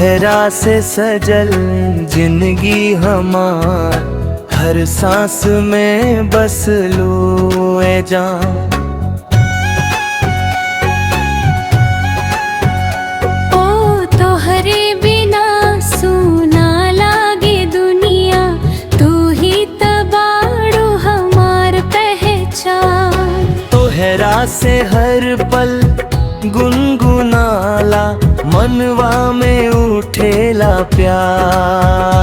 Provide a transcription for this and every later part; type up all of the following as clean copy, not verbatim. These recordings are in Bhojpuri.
तोहरा से सजल जिंदगी हमार, हर सांस में बस लू ए जान। ओ तोहरे बिना सूना लागे दुनिया, तू ही तबाड़ू हमार पहचान। तोहरा से हर पल गुनगुनाला, मनवा में उठेला प्यार।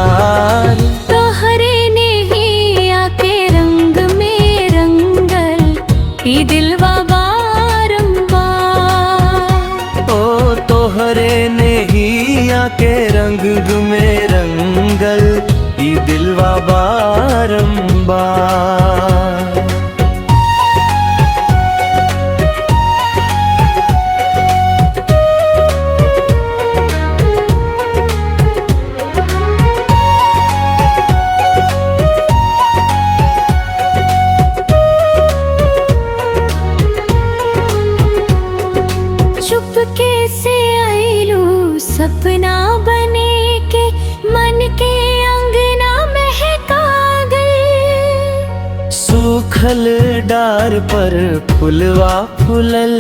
तोहरे ने ही आके रंग में रंगल ई दिलवा बारंबार। ओ तोहरे ने ही आके रंग में रंगल ई दिलवा बारंबार। चुपके से आईलू सपना बने के, मन के अंगना महका गए। सूखल डार पर फुलवा फुलल,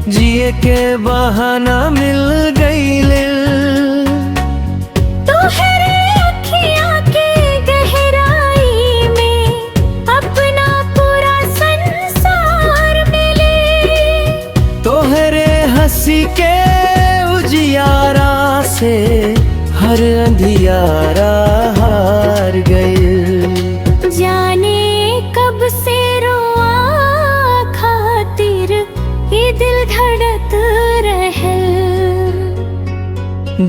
जिए के बहाना मिल गईल। तोहरे अखियाँ के गहराई में अपना पूरा संसार मिले। तोहरे हंसी के उजियारा से हर अंधियारा हार गए। जाने कब से रुआ खातिर ये दिल धड़क रहे।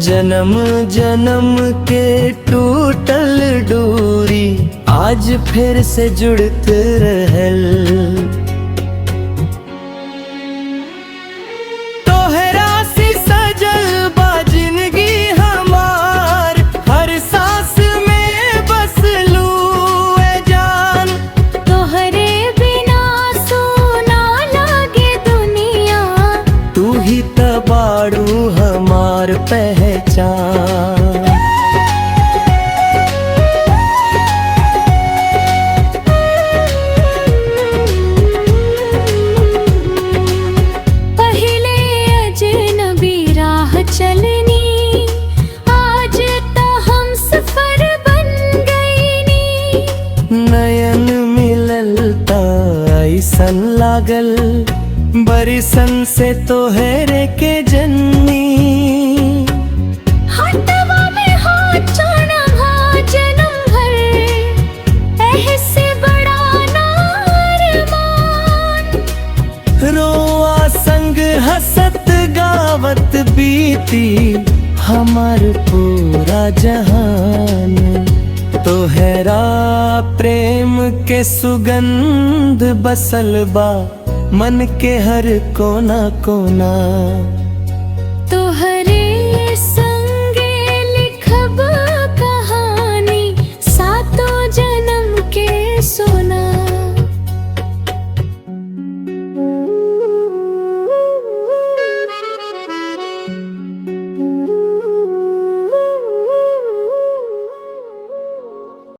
जन्म जन्म के टूटल डोरी आज फिर से जुड़त रहल। तोहरा से सजल बा जिंदगी हमार, हर सांस में बस लू ए जान। तोहरे बिना सूना लागे दुनिया, तू ही तबाड़ू हमार पहचान। पहले अजनबी राह चलनी, आज तो हम सफर बन गईनी। नयन मिललता ऐसन लागल, बरिसन से तोहरे के जन्नी। हाथवा में हाथ जाना भा जन्म भर, ऐसे बड़ा नारमान। रोआ संग हंसत गावत बीती हमार पूरा जहान। तोहरा प्रेम के सुगंध बसल बा मन के हर कोना कोना। तोहरे